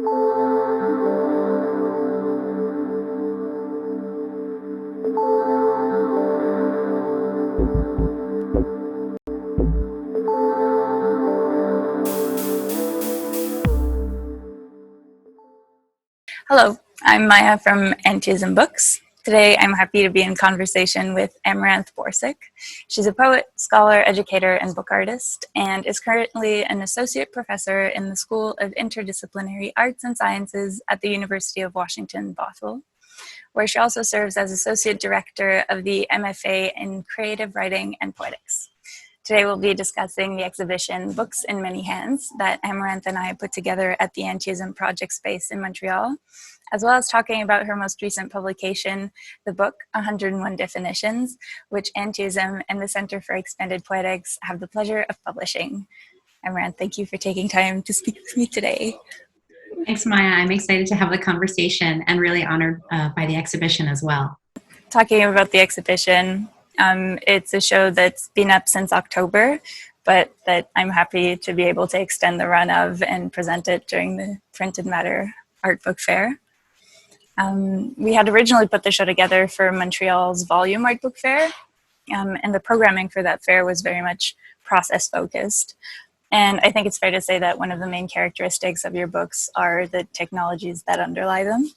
Hello, I'm Maya from Anteism Books. Today I'm happy to be in conversation with Amaranth Borsuk. She's a poet, scholar, educator, and book artist, and is currently an associate professor in the School of Interdisciplinary Arts and Sciences at the University of Washington, Bothell, where she also serves as associate director of the MFA in Creative Writing and Poetics. Today we'll be discussing the exhibition Books in Many Hands that Amaranth and I put together at the Anteism Project Space in Montreal, as well as talking about her most recent publication, the book 101 Definitions, which Anteism and the Center for Expanded Poetics have the pleasure of publishing. Amaranth, thank you for taking time to speak with me today. Thanks, Maya. I'm excited to have the conversation and really honored by the exhibition as well. Talking about the exhibition, it's a show that's been up since October, but that I'm happy to be able to extend the run of and present it during the Printed Matter Art Book Fair. We had originally put the show together for Montreal's Volume Art Book Fair, and the programming for that fair was very much process-focused. And I think it's fair to say that one of the main characteristics of your books are the technologies that underlie them.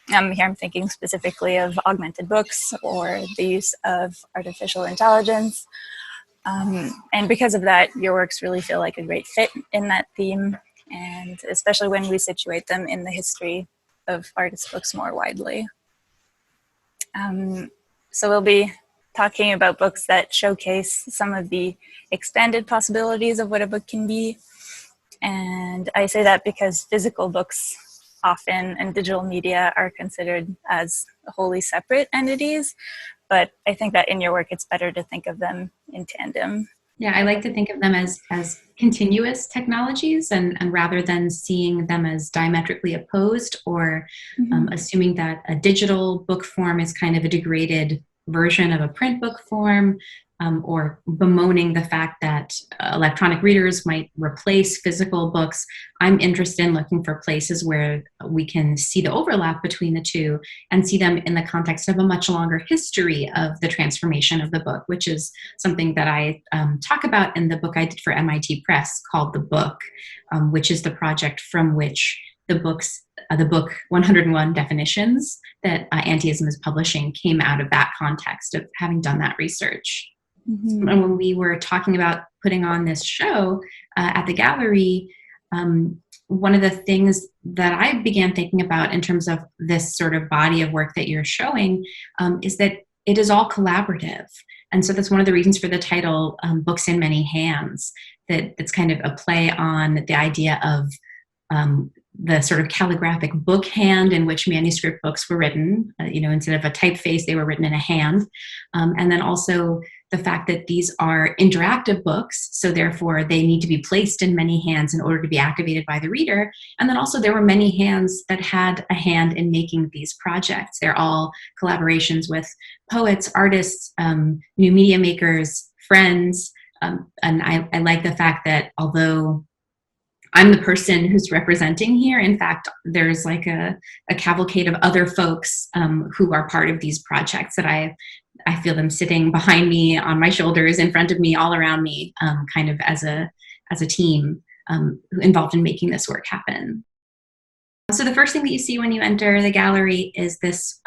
Here I'm thinking specifically of augmented books or the use of artificial intelligence. And because of that, your works really feel like a great fit in that theme, and especially when we situate them in the history of artist books more widely. So we'll be talking about books that showcase some of the expanded possibilities of what a book can be. And I say that because physical books often and digital media are considered as wholly separate entities, but I think that in your work it's better to think of them in tandem. Yeah, I like to think of them as continuous technologies and rather than seeing them as diametrically opposed or assuming that a digital book form is kind of a degraded version of a print book form, or bemoaning the fact that electronic readers might replace physical books. I'm interested in looking for places where we can see the overlap between the two and see them in the context of a much longer history of the transformation of the book, which is something that I talk about in the book I did for MIT Press called The Book, which is the project from which the book 101 Definitions that Anteism is publishing came out of that context of having done that research. And when we were talking about putting on this show at the gallery, one of the things that I began thinking about in terms of this sort of body of work that you're showing is that it is all collaborative. And so that's one of the reasons for the title, Books in Many Hands, that's kind of a play on the idea of the sort of calligraphic book hand in which manuscript books were written, instead of a typeface, they were written in a hand. And then also the fact that these are interactive books, so therefore they need to be placed in many hands in order to be activated by the reader. And then also there were many hands that had a hand in making these projects. They're all collaborations with poets, artists, new media makers, friends. And I like the fact that although I'm the person who's representing here, in fact, there's like a cavalcade of other folks who are part of these projects that I feel them sitting behind me, on my shoulders, in front of me, all around me, kind of as a team involved in making this work happen. So the first thing that you see when you enter the gallery is this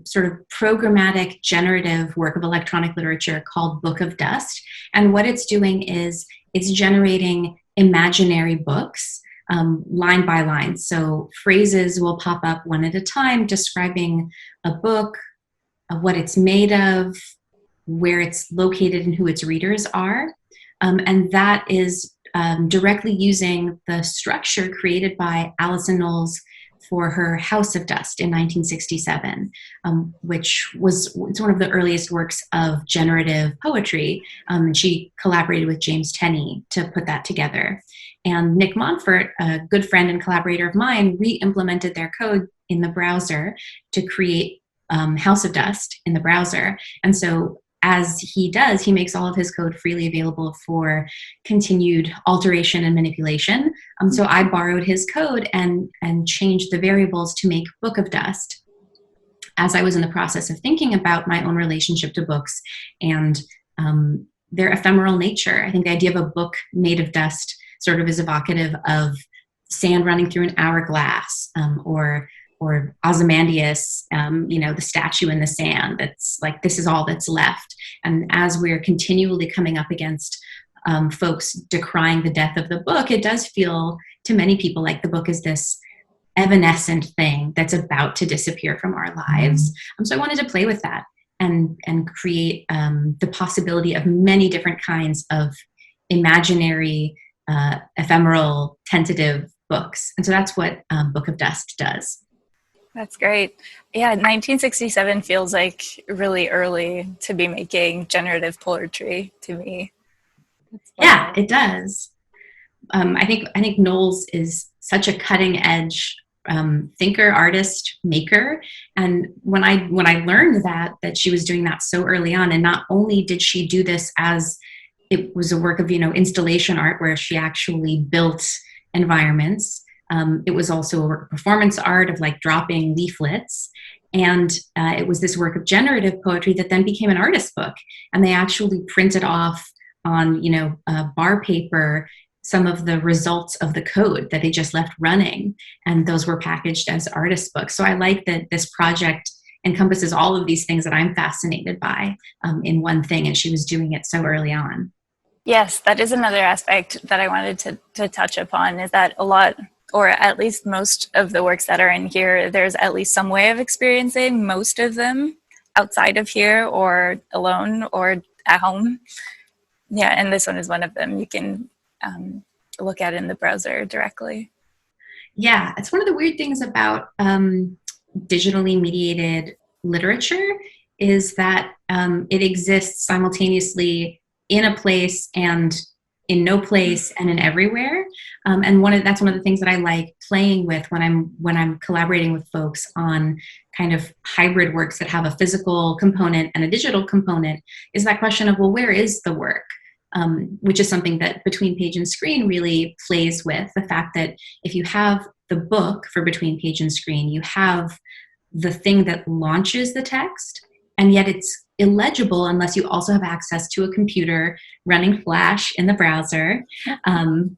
sort of programmatic generative work of electronic literature called Book of Dust. And what it's doing is it's generating imaginary books line by line. So phrases will pop up one at a time describing a book, what it's made of, where it's located and who its readers are. And that is directly using the structure created by Alison Knowles for her House of Dust in 1967, which it's one of the earliest works of generative poetry. She collaborated with James Tenney to put that together. And Nick Montfort, a good friend and collaborator of mine, re-implemented their code in the browser to create House of Dust in the browser. And so as he does, he makes all of his code freely available for continued alteration and manipulation. So I borrowed his code and changed the variables to make Book of Dust as I was in the process of thinking about my own relationship to books and their ephemeral nature. I think the idea of a book made of dust sort of is evocative of sand running through an hourglass, or Ozymandias, the statue in the sand that's like, this is all that's left. And as we're continually coming up against folks decrying the death of the book, it does feel to many people like the book is this evanescent thing that's about to disappear from our lives. So I wanted to play with that and create the possibility of many different kinds of imaginary, ephemeral, tentative books. And so that's what Book of Dust does. That's great. Yeah, 1967 feels like really early to be making generative poetry to me. Yeah, it does. I think Knowles is such a cutting edge thinker, artist, maker. And when I learned that she was doing that so early on, and not only did she do this as it was a work of installation art where she actually built environments. It was also a work of performance art of like dropping leaflets. And it was this work of generative poetry that then became an artist book. And they actually printed off on, bar paper some of the results of the code that they just left running. And those were packaged as artist books. So I like that this project encompasses all of these things that I'm fascinated by in one thing. And she was doing it so early on. Yes, that is another aspect that I wanted to touch upon, is that a lot, or at least most of the works that are in here, there's at least some way of experiencing most of them outside of here or alone or at home. Yeah, and this one is one of them. You can look at in the browser directly. Yeah, it's one of the weird things about digitally mediated literature is that it exists simultaneously in a place and in no place and in everywhere. And that's one of the things that I like playing with when I'm collaborating with folks on kind of hybrid works that have a physical component and a digital component, is that question of, well, where is the work? Which is something that Between Page and Screen really plays with, the fact that if you have the book for Between Page and Screen, you have the thing that launches the text, and yet it's illegible unless you also have access to a computer running Flash in the browser, and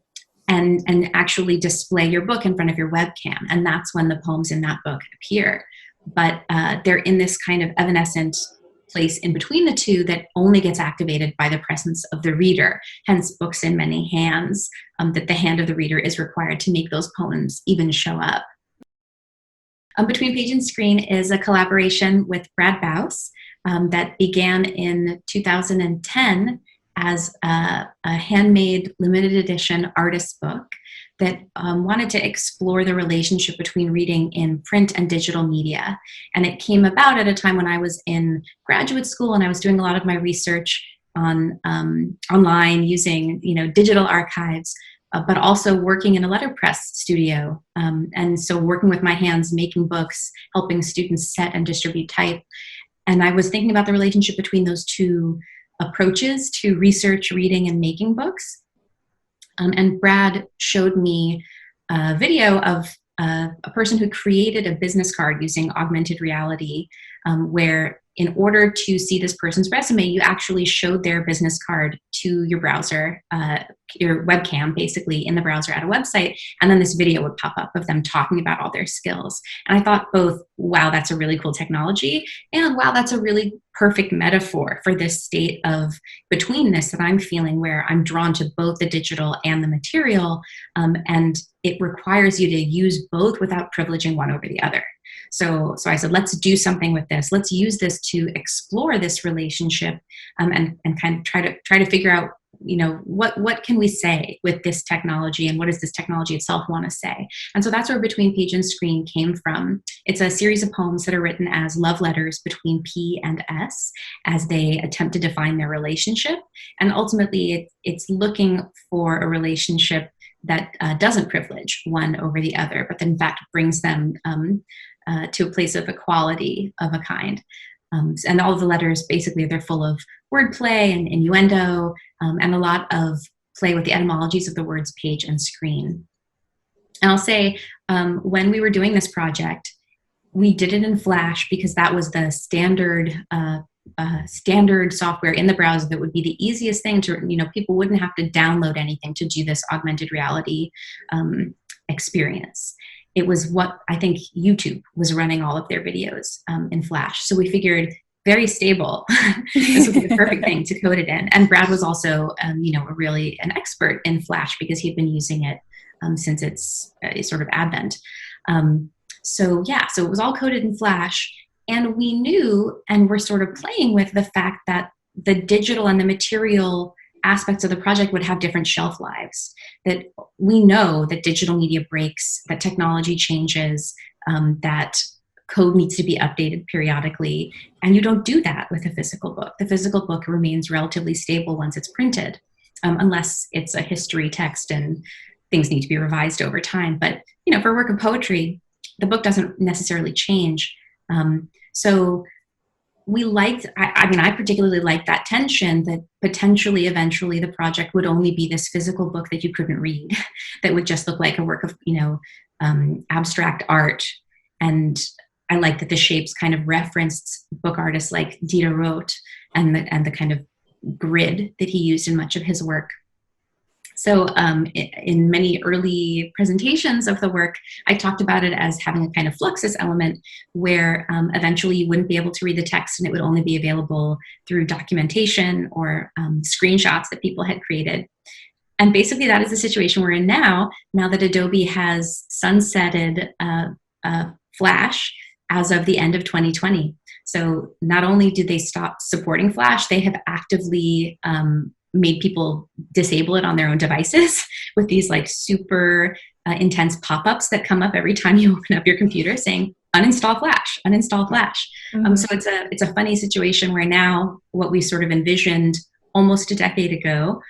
actually display your book in front of your webcam. And that's when the poems in that book appear. But they're in this kind of evanescent place in between the two that only gets activated by the presence of the reader, hence Books in Many Hands, that the hand of the reader is required to make those poems even show up. Between Page and Screen is a collaboration with Brad Bouse that began in 2010 as a handmade limited edition artist book that wanted to explore the relationship between reading in print and digital media. And it came about at a time when I was in graduate school and I was doing a lot of my research on online using digital archives, but also working in a letterpress studio. And so working with my hands, making books, helping students set and distribute type. And I was thinking about the relationship between those two approaches to research, reading, and making books. And Brad showed me a video of a person who created a business card using augmented reality, where in order to see this person's resume, you actually showed their business card to your browser, your webcam, basically, in the browser at a website, and then this video would pop up of them talking about all their skills. And I thought both, wow, that's a really cool technology, and wow, that's a really perfect metaphor for this state of betweenness that I'm feeling, where I'm drawn to both the digital and the material, and it requires you to use both without privileging one over the other. So I said, let's do something with this. Let's use this to explore this relationship, and kind of try to figure out, what can we say with this technology, and what does this technology itself want to say? And so that's where Between Page and Screen came from. It's a series of poems that are written as love letters between P and S as they attempt to define their relationship. And ultimately, it's looking for a relationship that doesn't privilege one over the other, but that in fact brings them to a place of equality of a kind. And all of the letters, basically, they're full of wordplay and innuendo, and a lot of play with the etymologies of the words page and screen. And I'll say, when we were doing this project, we did it in Flash because that was the standard software in the browser that would be the easiest thing to, people wouldn't have to download anything to do this augmented reality experience. It was what I think YouTube was running all of their videos in Flash. So we figured, very stable. This would be the perfect thing to code it in. And Brad was also, really an expert in Flash because he'd been using it since its sort of advent. So it was all coded in Flash. And we knew and were sort of playing with the fact that the digital and the material aspects of the project would have different shelf lives. That we know that digital media breaks, that technology changes, that code needs to be updated periodically. And you don't do that with a physical book. The physical book remains relatively stable once it's printed, unless it's a history text and things need to be revised over time. But, for a work of poetry, the book doesn't necessarily change. So we liked, I particularly liked that tension that potentially eventually the project would only be this physical book that you couldn't read, that would just look like a work of, abstract art. And I like that the shapes kind of referenced book artists like Diderot and the kind of grid that he used in much of his work. So in many early presentations of the work, I talked about it as having a kind of fluxus element where eventually you wouldn't be able to read the text and it would only be available through documentation or screenshots that people had created. And basically that is the situation we're in now that Adobe has sunsetted Flash as of the end of 2020. So not only did they stop supporting Flash, they have actively made people disable it on their own devices with these like super intense pop-ups that come up every time you open up your computer saying, uninstall Flash, uninstall Flash. Mm-hmm. So it's a funny situation where now what we sort of envisioned almost a decade ago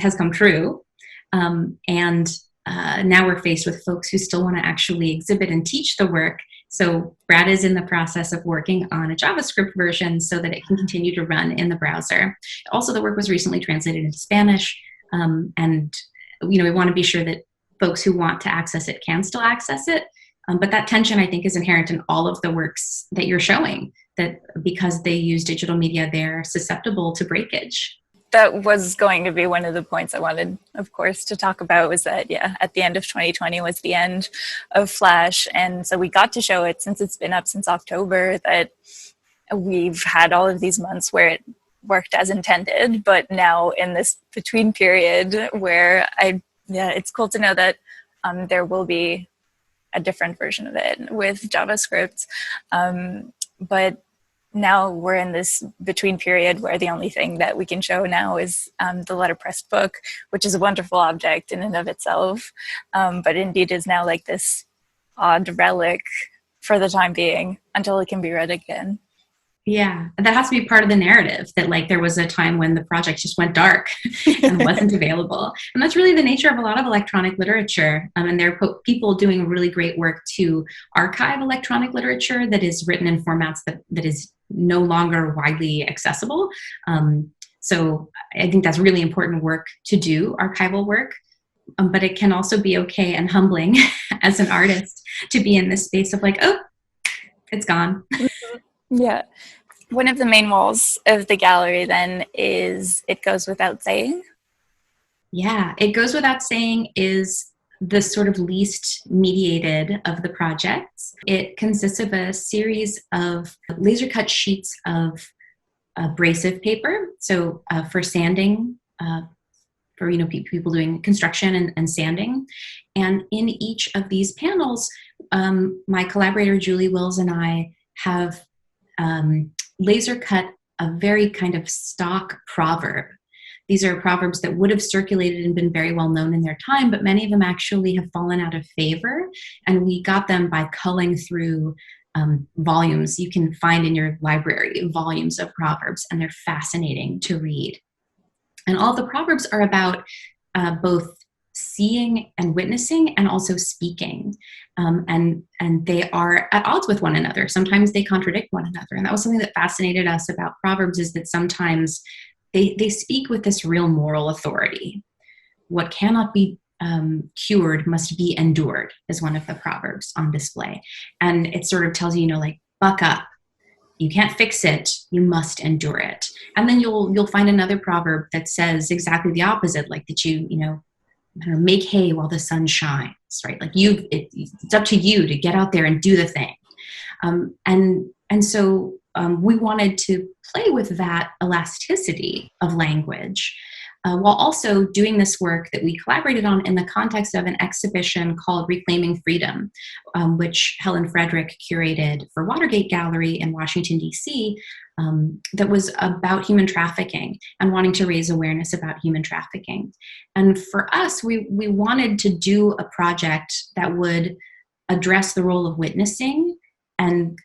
has come true. And now we're faced with folks who still want to actually exhibit and teach the work. So Brad is in the process of working on a JavaScript version so that it can continue to run in the browser. Also, the work was recently translated into Spanish. And, we want to be sure that folks who want to access it can still access it. But that tension, I think, is inherent in all of the works that you're showing, that because they use digital media, they're susceptible to breakage. That was going to be one of the points I wanted, of course, to talk about, was that, at the end of 2020 was the end of Flash. And so we got to show it, since it's been up since October, that we've had all of these months where it worked as intended, but now in this between period where it's cool to know that there will be a different version of it with JavaScript. But now we're in this between period where the only thing that we can show now is the letterpressed book, which is a wonderful object in and of itself, but indeed is now like this odd relic for the time being until it can be read again. Yeah, that has to be part of the narrative, that like there was a time when the project just went dark and wasn't available. And that's really the nature of a lot of electronic literature. And there are people doing really great work to archive electronic literature that is written in formats that is no longer widely accessible. So I think that's really important work to do, archival work. But it can also be okay and humbling as an artist to be in this space of like, oh, it's gone. Yeah. One of the main walls of the gallery then is It Goes Without Saying. Yeah, It Goes Without Saying is the sort of least mediated of the projects. It consists of a series of laser cut sheets of abrasive paper. So for sanding, for people doing construction and sanding. And in each of these panels, my collaborator Julie Wills and I have laser cut a very kind of stock proverb. These are proverbs that would have circulated and been very well known in their time, but many of them actually have fallen out of favor. And we got them by culling through volumes. You can find in your library volumes of proverbs, and they're fascinating to read. And all the proverbs are about both seeing and witnessing and also speaking. And they are at odds with one another. Sometimes they contradict one another. And that was something that fascinated us about Proverbs, is that sometimes they speak with this real moral authority. What cannot be cured must be endured is one of the Proverbs on display. And it sort of tells you, like, buck up. You can't fix it. You must endure it. And then you'll find another proverb that says exactly the opposite, like that make hay while the sun shines, right? Like it's up to you to get out there and do the thing. So we wanted to play with that elasticity of language, while also doing this work that we collaborated on in the context of an exhibition called Reclaiming Freedom, which Helen Frederick curated for Watergate Gallery in Washington, D.C., that was about human trafficking and wanting to raise awareness about human trafficking. And for us, we wanted to do a project that would address the role of witnessing and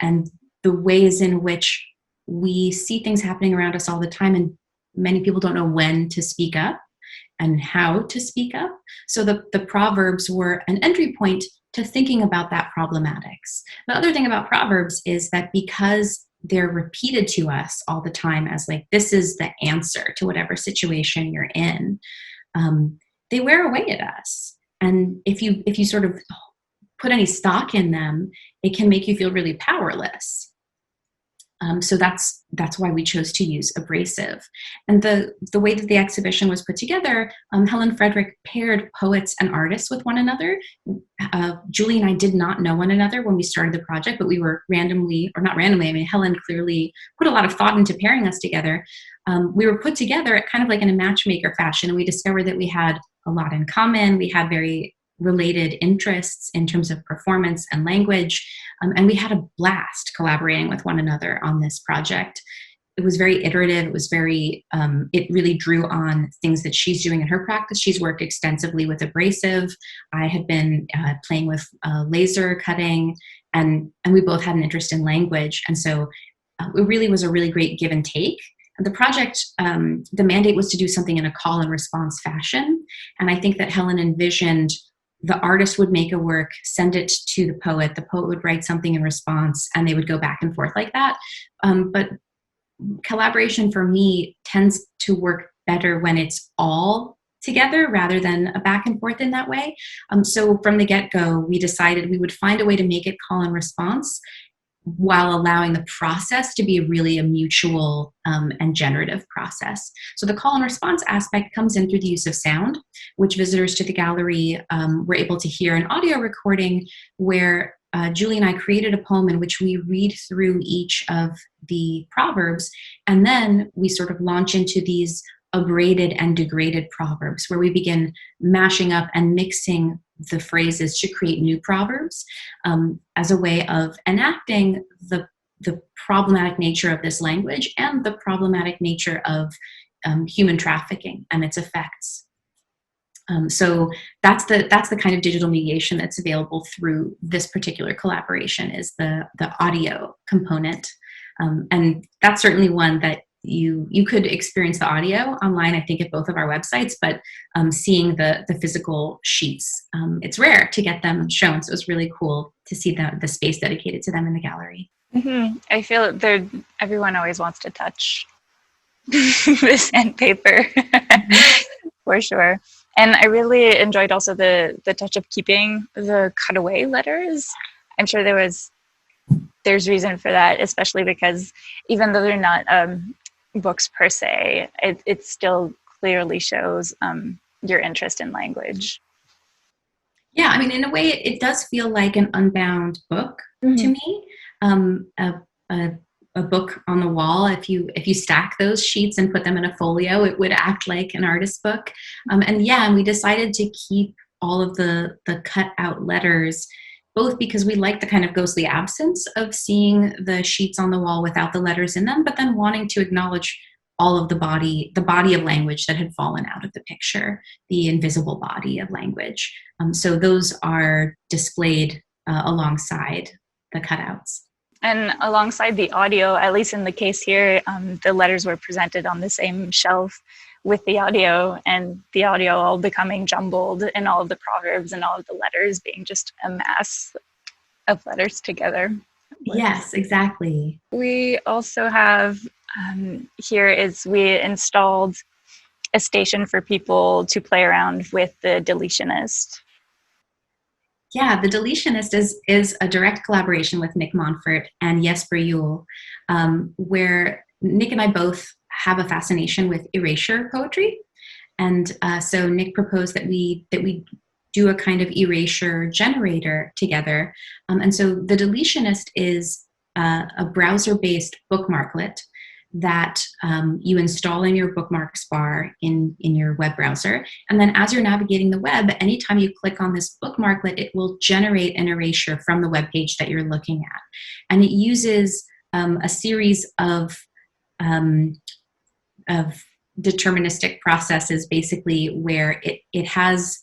the ways in which we see things happening around us all the time, and many people don't know when to speak up and how to speak up. So the Proverbs were an entry point to thinking about that problematics. The other thing about Proverbs is that because they're repeated to us all the time as like, this is the answer to whatever situation you're in, they wear away at us. And if you sort of put any stock in them, it can make you feel really powerless. So that's why we chose to use abrasive. And the way that the exhibition was put together, Helen Frederick paired poets and artists with one another. Julie and I did not know one another when we started the project, but we were Helen clearly put a lot of thought into pairing us together. We were put together kind of like in a matchmaker fashion, and we discovered that we had a lot in common. We had very related interests in terms of performance and language. And we had a blast collaborating with one another on this project. It was very iterative. It was it really drew on things that she's doing in her practice. She's worked extensively with abrasive. I had been playing with laser cutting, and we both had an interest in language. And so it really was a really great give and take. The project, the mandate was to do something in a call and response fashion. And I think that Helen envisioned the artist would make a work, send it to the poet would write something in response, and they would go back and forth like that. But collaboration for me tends to work better when it's all together rather than a back and forth in that way. So from the get-go, we decided we would find a way to make it call and response while allowing the process to be really a mutual and generative process. So the call and response aspect comes in through the use of sound, which visitors to the gallery were able to hear an audio recording where Julie and I created a poem in which we read through each of the proverbs, and then we sort of launch into these abraded and degraded proverbs where we begin mashing up and mixing the phrases to create new proverbs as a way of enacting the problematic nature of this language and the problematic nature of human trafficking and its effects. So that's the kind of digital mediation that's available through this particular collaboration, is the audio component. And that's certainly one that you could experience the audio online, I think, at both of our websites, but seeing the physical sheets, it's rare to get them shown. So it was really cool to see the space dedicated to them in the gallery. Mm-hmm. I feel everyone always wants to touch the sandpaper, for sure. And I really enjoyed also the touch of keeping the cutaway letters. I'm sure there's reason for that, especially because even though they're not books per se, it still clearly shows your interest in language. Yeah, I mean, in a way, it does feel like an unbound book to me. A book on the wall, if you stack those sheets and put them in a folio, it would act like an artist book. And we decided to keep all of the cut out letters, both because we like the kind of ghostly absence of seeing the sheets on the wall without the letters in them, but then wanting to acknowledge all of the body of language that had fallen out of the picture, the invisible body of language. So those are displayed alongside the cutouts. And alongside the audio, at least in the case here, the letters were presented on the same shelf with the audio, and the audio all becoming jumbled, and all of the proverbs and all of the letters being just a mass of letters together. Yes, exactly. We also have here is we installed a station for people to play around with the Deletionist. Yeah, the Deletionist is a direct collaboration with Nick Montfort and Jesper Juhl, where Nick and I both have a fascination with erasure poetry. And so Nick proposed that we do a kind of erasure generator together. And so the Deletionist is a browser-based bookmarklet that you install in your bookmarks bar in your web browser. And then as you're navigating the web, anytime you click on this bookmarklet, it will generate an erasure from the web page that you're looking at. And it uses a series of deterministic processes, basically, where it has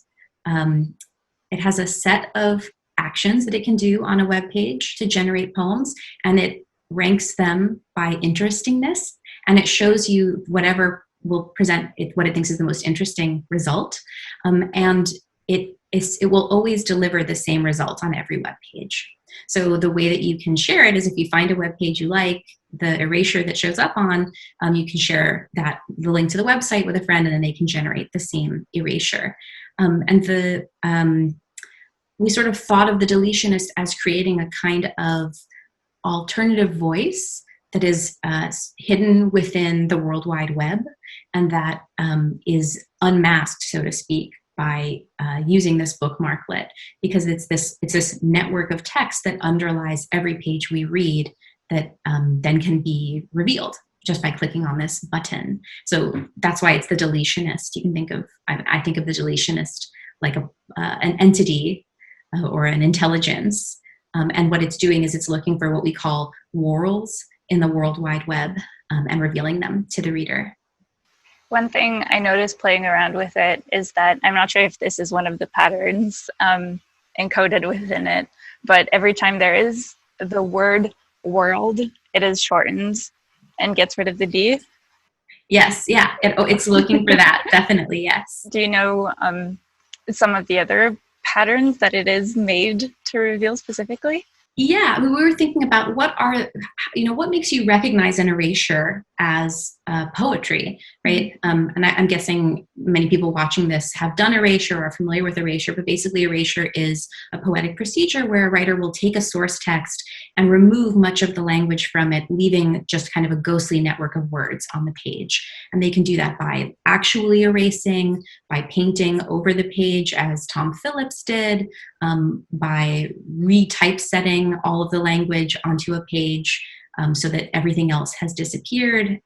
a set of actions that it can do on a web page to generate poems, and it ranks them by interestingness, and it shows you whatever will present what it thinks is the most interesting result, and it will always deliver the same result on every web page. So the way that you can share it is if you find a web page you like, the erasure that shows up on, you can share the link to the website with a friend, and then they can generate the same erasure. We sort of thought of the Deletionist as creating a kind of alternative voice that is hidden within the World Wide Web, and that is unmasked, so to speak, by using this bookmarklet, because it's this network of text that underlies every page we read that then can be revealed just by clicking on this button. So that's why it's the Deletionist. You can think of, I think of the Deletionist like an entity or an intelligence. And what it's doing is it's looking for what we call whorls in the World Wide Web and revealing them to the reader. One thing I noticed playing around with it is that, I'm not sure if this is one of the patterns encoded within it, but every time there is the word world, it is shortened and gets rid of the D. Yes, yeah, it's looking for that, definitely, yes. Do you know some of the other patterns that it is made to reveal specifically? Yeah, we were thinking about what makes you recognize an erasure as poetry, right? And I'm guessing many people watching this have done erasure or are familiar with erasure, but basically erasure is a poetic procedure where a writer will take a source text and remove much of the language from it, leaving just kind of a ghostly network of words on the page. And they can do that by actually erasing, by painting over the page, as Tom Phillips did, by retypesetting all of the language onto a page so that everything else has disappeared,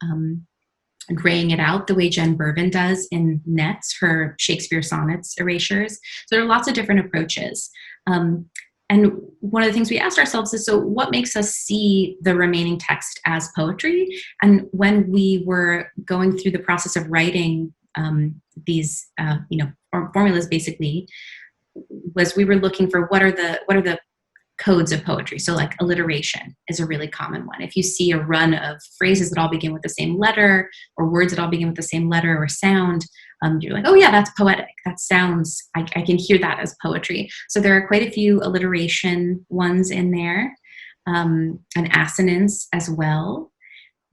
graying it out the way Jen Bervin does in Nets, her Shakespeare sonnets erasures. So there are lots of different approaches. And one of the things we asked ourselves is, so what makes us see the remaining text as poetry? And when we were going through the process of writing these formulas, basically, was we were looking for what are the codes of poetry. So like alliteration is a really common one. If you see a run of phrases that all begin with the same letter, or words that all begin with the same letter or sound, you're like, oh yeah, that's poetic. That sounds, I can hear that as poetry. So there are quite a few alliteration ones in there, and assonance as well.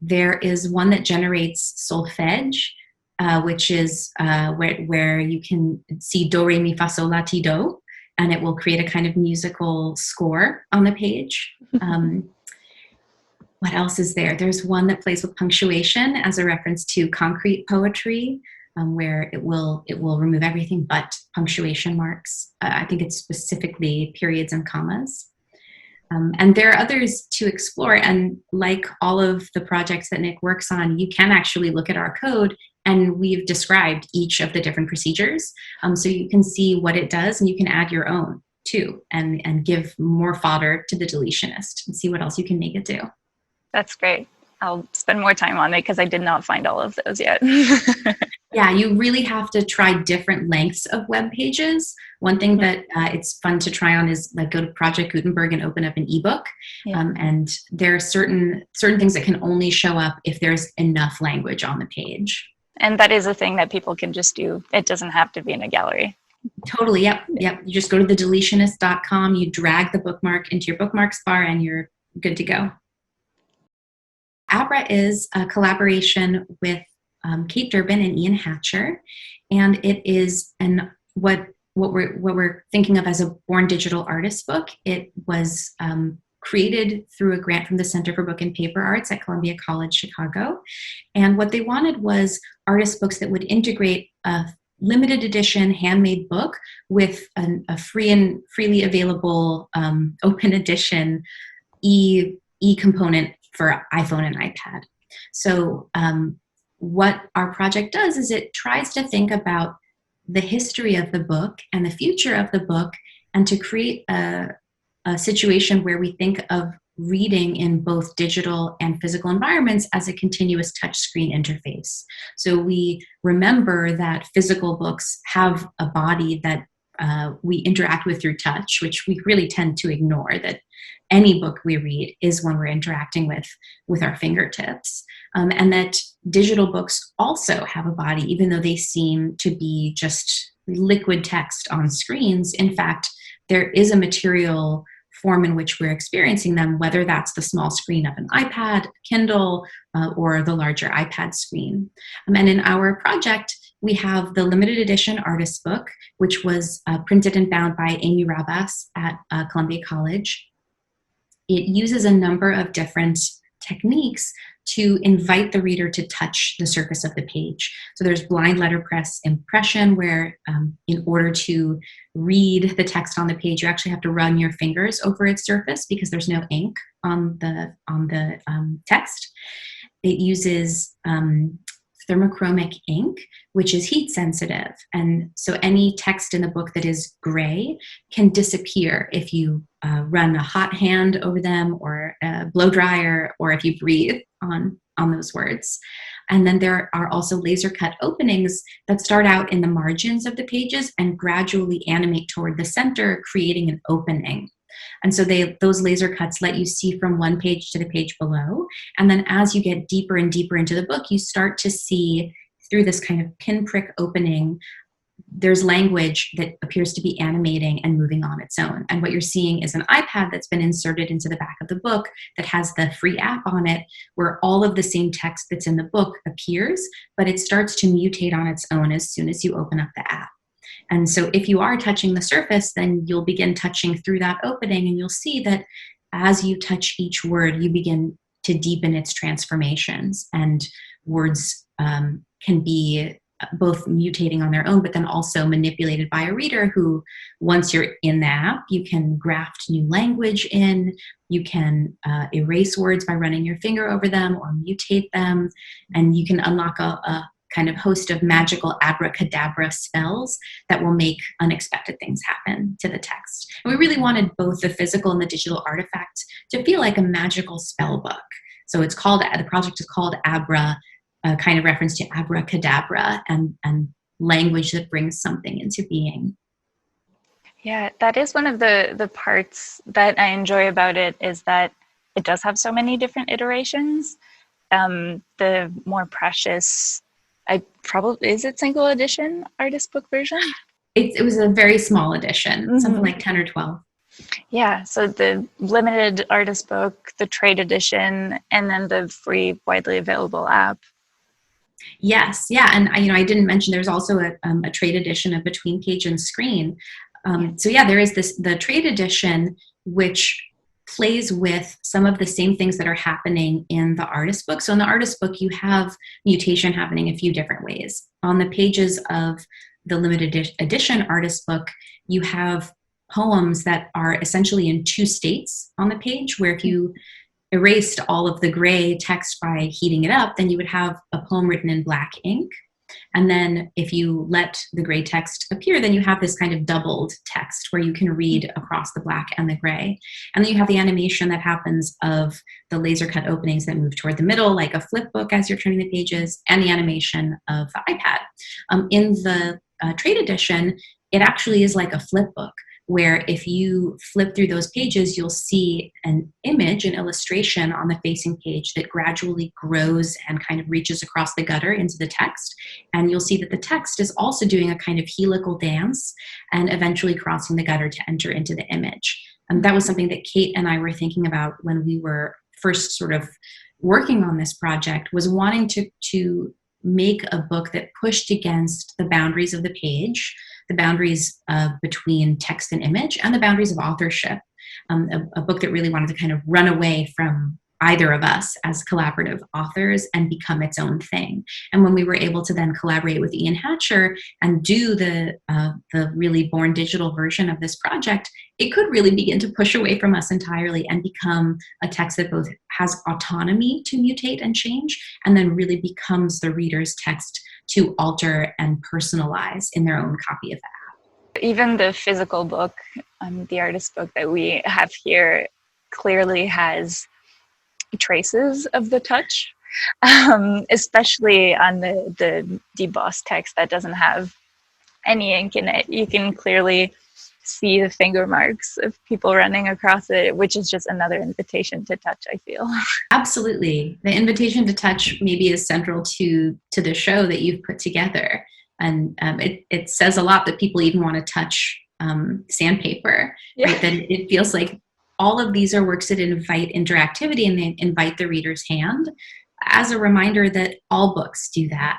There is one that generates solfege, which is where you can see do, re, mi, fa, sol, la, ti, do, and it will create a kind of musical score on the page. What else is there? There's one that plays with punctuation as a reference to concrete poetry, where it will remove everything but punctuation marks. I think it's specifically periods and commas. And there are others to explore. And like all of the projects that Nick works on, you can actually look at our code, and we've described each of the different procedures. So you can see what it does, and you can add your own too, and give more fodder to the Deletionist and see what else you can make it do. That's great. I'll spend more time on it because I did not find all of those yet. Yeah, you really have to try different lengths of web pages. One thing that it's fun to try on is like go to Project Gutenberg and open up an ebook. Yeah. And there are certain things that can only show up if there's enough language on the page. And that is a thing that people can just do. It doesn't have to be in a gallery. Totally. Yep. You just go to the deletionist.com, you drag the bookmark into your bookmarks bar, and you're good to go. Abra is a collaboration with Kate Durbin and Ian Hatcher, and it is what we're thinking of as a born digital artist book. It was created through a grant from the Center for Book and Paper Arts at Columbia College Chicago, and what they wanted was artist books that would integrate a limited edition handmade book with a freely available open edition e-component for iPhone and iPad. So what our project does is it tries to think about the history of the book and the future of the book, and to create a situation where we think of reading in both digital and physical environments as a continuous touchscreen interface. So we remember that physical books have a body that we interact with through touch, which we really tend to ignore, that any book we read is one we're interacting with our fingertips. And that digital books also have a body, even though they seem to be just liquid text on screens. In fact, there is a material form in which we're experiencing them, whether that's the small screen of an iPad, Kindle, or the larger iPad screen. And in our project, we have the limited edition artist book, which was printed and bound by Amy Rabas at Columbia College. It uses a number of different techniques to invite the reader to touch the surface of the page. So there's blind letterpress impression, where in order to read the text on the page, you actually have to run your fingers over its surface because there's no ink on the text. It uses thermochromic ink, which is heat sensitive. And so any text in the book that is gray can disappear if you run a hot hand over them, or a blow dryer, or if you breathe on those words. And then there are also laser cut openings that start out in the margins of the pages and gradually animate toward the center, creating an opening. And so those laser cuts let you see from one page to the page below. And then as you get deeper and deeper into the book, you start to see through this kind of pinprick opening, there's language that appears to be animating and moving on its own. And what you're seeing is an iPad that's been inserted into the back of the book that has the free app on it, where all of the same text that's in the book appears, but it starts to mutate on its own as soon as you open up the app. And so if you are touching the surface, then you'll begin touching through that opening, and you'll see that as you touch each word, you begin to deepen its transformations, and words can be both mutating on their own, but then also manipulated by a reader who, once you're in the app, you can graft new language in, you can erase words by running your finger over them or mutate them, and you can unlock a kind of host of magical abracadabra spells that will make unexpected things happen to the text. And we really wanted both the physical and the digital artifact to feel like a magical spell book. So the project is called Abra, a kind of reference to abracadabra and language that brings something into being. Yeah, that is one of the parts that I enjoy about it, is that it does have so many different iterations. The more precious, is it single edition artist book version? It was a very small edition, something like 10 or 12. Yeah, so the limited artist book, the trade edition, and then the free, widely available app. Yes, yeah, and I didn't mention there's also a trade edition of Between Page and Screen. So yeah, there is the trade edition, which plays with some of the same things that are happening in the artist book. So in the artist book, you have mutation happening a few different ways. On the pages of the limited edition artist book, you have poems that are essentially in two states on the page, where if you erased all of the gray text by heating it up, then you would have a poem written in black ink. And then if you let the gray text appear, then you have this kind of doubled text where you can read across the black and the gray. And then you have the animation that happens of the laser cut openings that move toward the middle, like a flip book as you're turning the pages, and the animation of the iPad. In the trade edition, it actually is like a flip book, where if you flip through those pages, you'll see an image, an illustration on the facing page that gradually grows and kind of reaches across the gutter into the text. And you'll see that the text is also doing a kind of helical dance and eventually crossing the gutter to enter into the image. And that was something that Kate and I were thinking about when we were first sort of working on this project, was wanting to make a book that pushed against the boundaries of the page, the boundaries between text and image, and the boundaries of authorship. A book that really wanted to kind of run away from either of us as collaborative authors and become its own thing. And when we were able to then collaborate with Ian Hatcher and do the really born digital version of this project, it could really begin to push away from us entirely and become a text that both has autonomy to mutate and change, and then really becomes the reader's text to alter and personalize in their own copy of that. Even the physical book, the artist book that we have here, clearly has traces of the touch, especially on the debossed text that doesn't have any ink in it. You can clearly see the finger marks of people running across it, which is just another invitation to touch, I feel. Absolutely. The invitation to touch maybe is central to the show that you've put together. And it says a lot that people even want to touch sandpaper, Yeah. right? That it feels like all of these are works that invite interactivity and they invite the reader's hand, as a reminder that all books do that.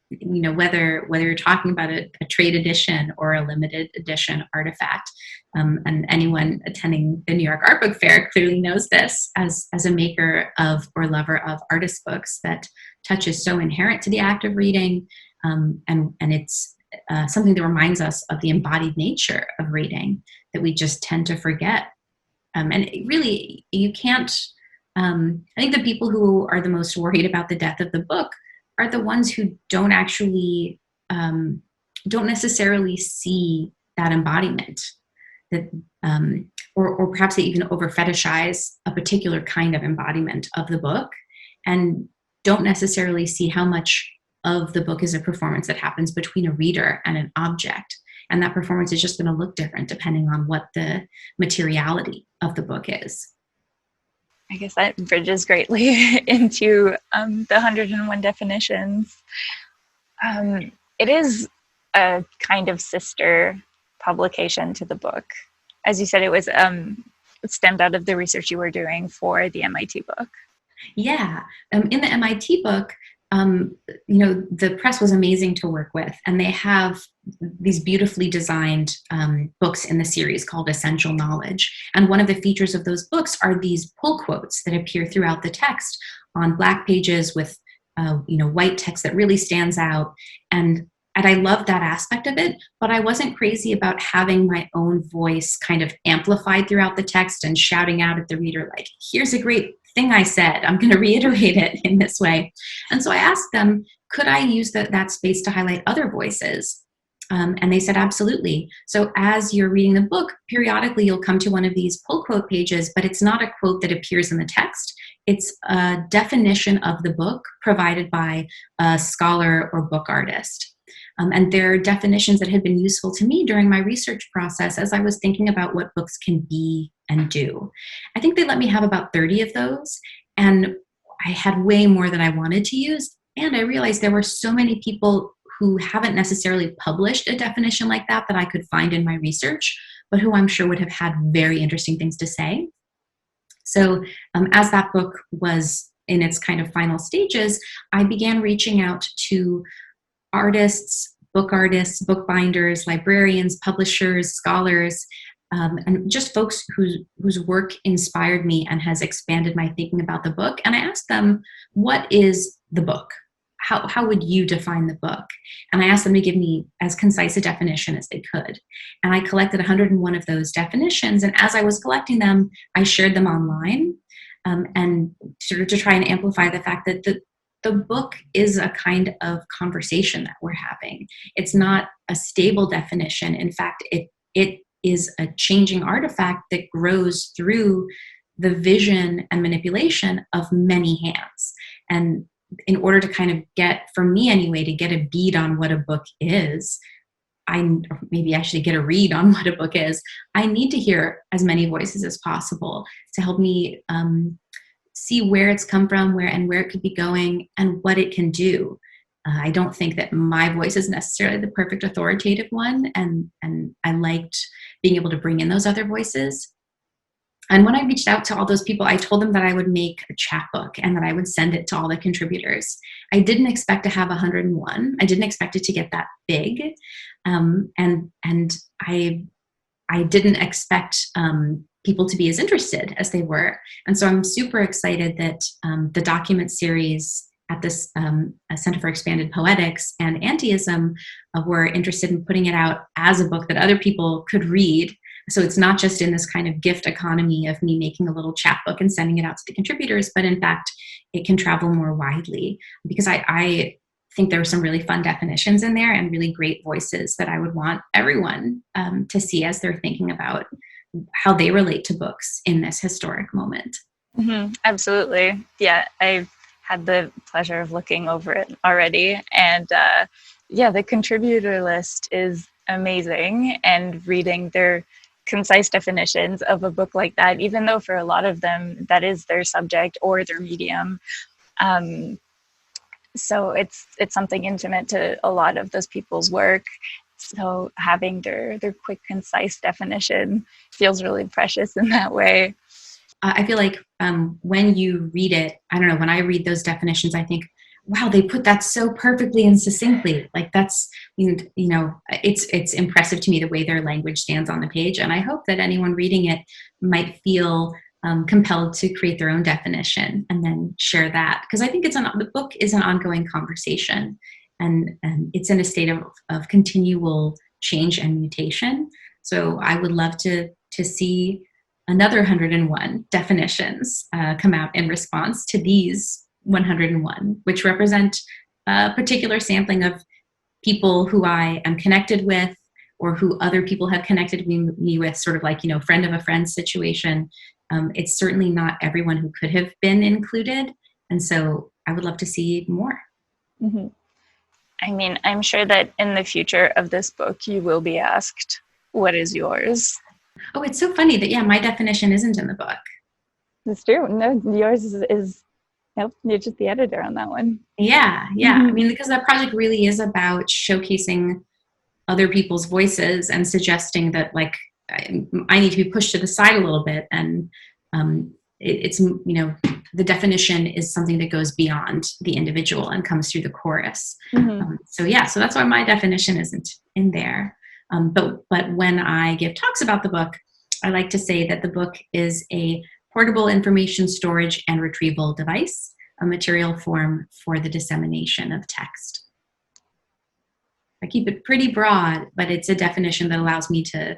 Whether you're talking about a trade edition or a limited edition artifact, and anyone attending the New York Art Book Fair clearly knows this as a maker of or lover of artist books, that touch is so inherent to the act of reading, and it's something that reminds us of the embodied nature of reading that we just tend to forget. And really, you can't. I think the people who are the most worried about the death of the book are the ones who don't actually, don't necessarily see that embodiment, that, or perhaps they even over fetishize a particular kind of embodiment of the book, and don't necessarily see how much of the book is a performance that happens between a reader and an object. And that performance is just going to look different depending on what the materiality of the book is. I guess that bridges greatly into the 101 definitions. It is a kind of sister publication to the book. As you said, it was it stemmed out of the research you were doing for the MIT book. Yeah. In the MIT book, the press was amazing to work with, and they have these beautifully designed books in the series called Essential Knowledge. And one of the features of those books are these pull quotes that appear throughout the text on black pages with, white text that really stands out. And I love that aspect of it, but I wasn't crazy about having my own voice kind of amplified throughout the text and shouting out at the reader, like, here's a great thing I said, I'm going to reiterate it in this way. And so I asked them, could I use that space to highlight other voices? And they said, absolutely. So as you're reading the book, periodically you'll come to one of these pull quote pages, but it's not a quote that appears in the text. It's a definition of the book provided by a scholar or book artist. And they're definitions that had been useful to me during my research process as I was thinking about what books can be and do. I think they let me have about 30 of those, and I had way more than I wanted to use. And I realized there were so many people who haven't necessarily published a definition like that I could find in my research, but who I'm sure would have had very interesting things to say. So as that book was in its kind of final stages, I began reaching out to artists, bookbinders, librarians, publishers, scholars, and just folks whose work inspired me and has expanded my thinking about the book. And I asked them, what is the book? How would you define the book? And I asked them to give me as concise a definition as they could. And I collected 101 of those definitions. And as I was collecting them, I shared them online, and sort of to try and amplify the fact that the book is a kind of conversation that we're having. It's not a stable definition. In fact, it is a changing artifact that grows through the vision and manipulation of many hands. And in order to kind of get, for me anyway, to get a bead on what a book is, or maybe actually get a read on what a book is, I need to hear as many voices as possible to help me see where it's come from, where it could be going, and what it can do. I don't think that my voice is necessarily the perfect authoritative one, and I liked being able to bring in those other voices. And when I reached out to all those people, I told them that I would make a chapbook and that I would send it to all the contributors. I didn't expect to have 101. I didn't expect it to get that big, and I didn't expect people to be as interested as they were. And so I'm super excited that the document series at this Center for Expanded Poetics and Anteism were interested in putting it out as a book that other people could read. So it's not just in this kind of gift economy of me making a little chapbook and sending it out to the contributors, but in fact, it can travel more widely, because I think there are some really fun definitions in there and really great voices that I would want everyone to see as they're thinking about how they relate to books in this historic moment. Mm-hmm. Absolutely. Yeah, I've had the pleasure of looking over it already. And the contributor list is amazing, and reading their concise definitions of a book like that, even though for a lot of them that is their subject or their medium. So it's something intimate to a lot of those people's work. So having their quick, concise definition feels really precious in that way. I feel like when you read it, I don't know, when I read those definitions, I think, wow, they put that so perfectly and succinctly. Like that's, it's impressive to me the way their language stands on the page. And I hope that anyone reading it might feel compelled to create their own definition and then share that. Because I think the book is an ongoing conversation, and it's in a state of continual change and mutation. So I would love to see another 101 definitions come out in response to these 101, which represent a particular sampling of people who I am connected with, or who other people have connected me with, sort of like, friend of a friend situation. It's certainly not everyone who could have been included. And so I would love to see more. Mm-hmm. I mean, I'm sure that in the future of this book, you will be asked, what is yours? Oh, it's so funny that, my definition isn't in the book. It's true. No, yours is nope, you're just the editor on that one. Yeah. Mm-hmm. I mean, because that project really is about showcasing other people's voices and suggesting that, like, I need to be pushed to the side a little bit. And it's, the definition is something that goes beyond the individual and comes through the chorus. Mm-hmm. So that's why my definition isn't in there. But when I give talks about the book, I like to say that the book is a portable information storage and retrieval device, a material form for the dissemination of text. I keep it pretty broad, but it's a definition that allows me to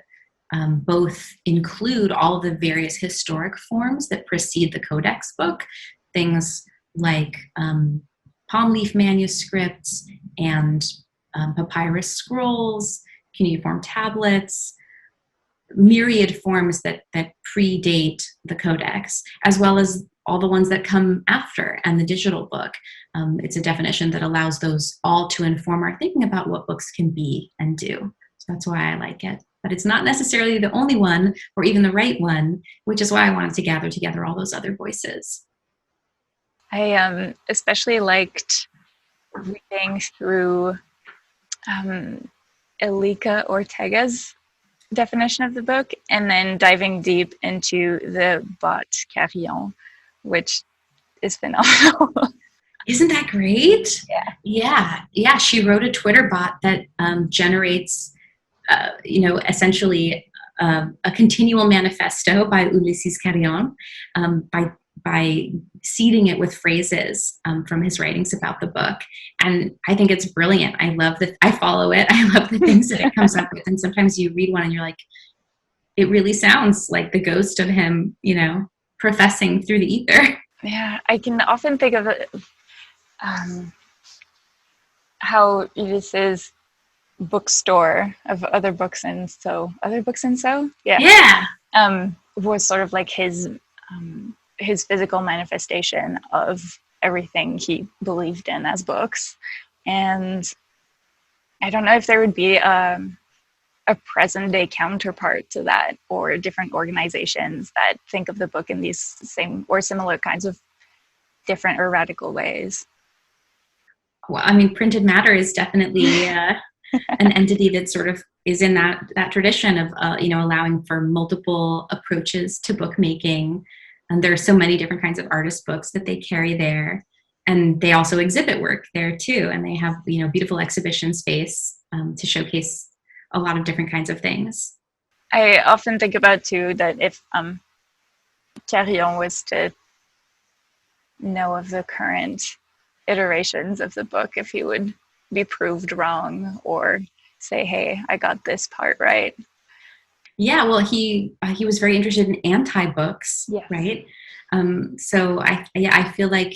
both include all of the various historic forms that precede the codex book, things like palm leaf manuscripts and papyrus scrolls, cuneiform tablets, myriad forms that predate the codex, as well as all the ones that come after and the digital book. It's a definition that allows those all to inform our thinking about what books can be and do. So that's why I like it. But it's not necessarily the only one or even the right one, which is why I wanted to gather together all those other voices. I especially liked reading through Elika Ortega's definition of the book, and then diving deep into the bot Carillon, which is phenomenal. Isn't that great? Yeah. Yeah. She wrote a Twitter bot that generates, essentially a continual manifesto by Ulysses Carillon, by seeding it with phrases from his writings about the book. And I think it's brilliant. I follow it. I love the things that it comes up with. And sometimes you read one and you're like, it really sounds like the ghost of him, professing through the ether. Yeah, I can often think of it, how Ulysses' bookstore of Other Books and So, yeah. Was sort of like his physical manifestation of everything he believed in as books. And I don't know if there would be a a present day counterpart to that, or different organizations that think of the book in these same or similar kinds of different or radical ways? Well, I mean, printed matter is definitely an entity that sort of is in that tradition of allowing for multiple approaches to bookmaking. And there are so many different kinds of artist books that they carry there, and they also exhibit work there too. And they have beautiful exhibition space to showcase a lot of different kinds of things. I often think about too that if Carillon was to know of the current iterations of the book, if he would be proved wrong or say, hey, I got this part right. Yeah, well, he was very interested in anti-books, Yes. right? So I feel like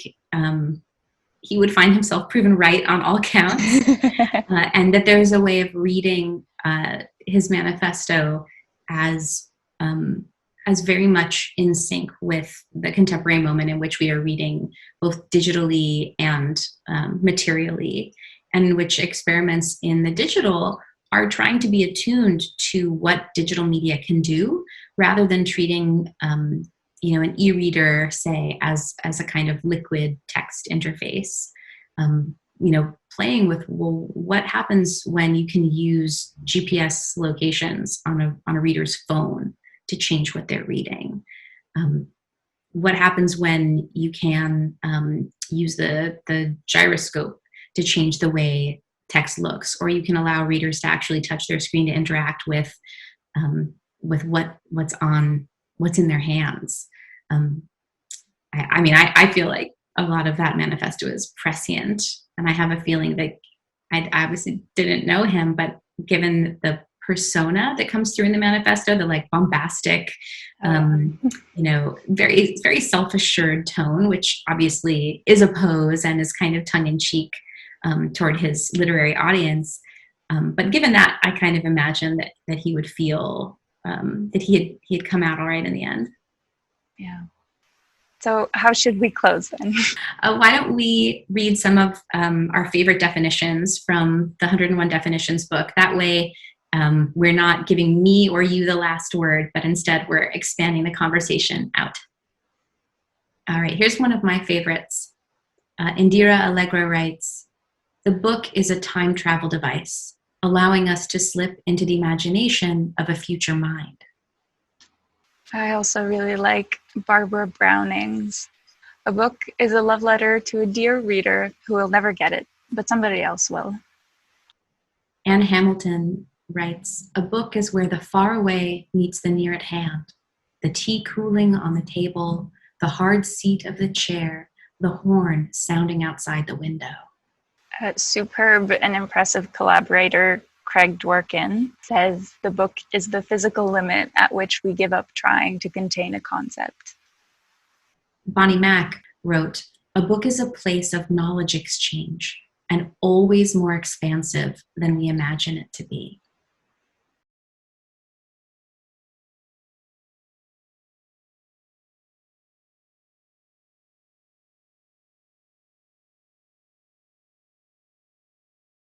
he would find himself proven right on all counts, and that there's a way of reading his manifesto as very much in sync with the contemporary moment in which we are reading, both digitally and materially, and in which experiments in the digital are trying to be attuned to what digital media can do, rather than treating an e-reader, say, as a kind of liquid text interface. Playing with, well, what happens when you can use GPS locations on a reader's phone to change what they're reading? What happens when you can use the gyroscope to change the way text looks, or you can allow readers to actually touch their screen to interact with what's in their hands? I feel like a lot of that manifesto is prescient, and I have a feeling that I obviously didn't know him, but given the persona that comes through in the manifesto, the like bombastic, very, very self-assured tone, which obviously is a pose and is kind of tongue-in-cheek toward his literary audience. But given that, I kind of imagine that he would feel that he had come out all right in the end. Yeah. So how should we close then? Why don't we read some of our favorite definitions from the 101 Definitions book? That way, we're not giving me or you the last word, but instead we're expanding the conversation out. All right, here's one of my favorites. Indira Allegro writes, "The book is a time travel device, allowing us to slip into the imagination of a future mind." I also really like Barbara Browning's, "A book is a love letter to a dear reader who will never get it, but somebody else will." Anne Hamilton writes, "A book is where the far away meets the near at hand, the tea cooling on the table, the hard seat of the chair, the horn sounding outside the window." Superb and impressive collaborator Craig Dworkin says, "The book is the physical limit at which we give up trying to contain a concept." Bonnie Mack wrote, "A book is a place of knowledge exchange, and always more expansive than we imagine it to be."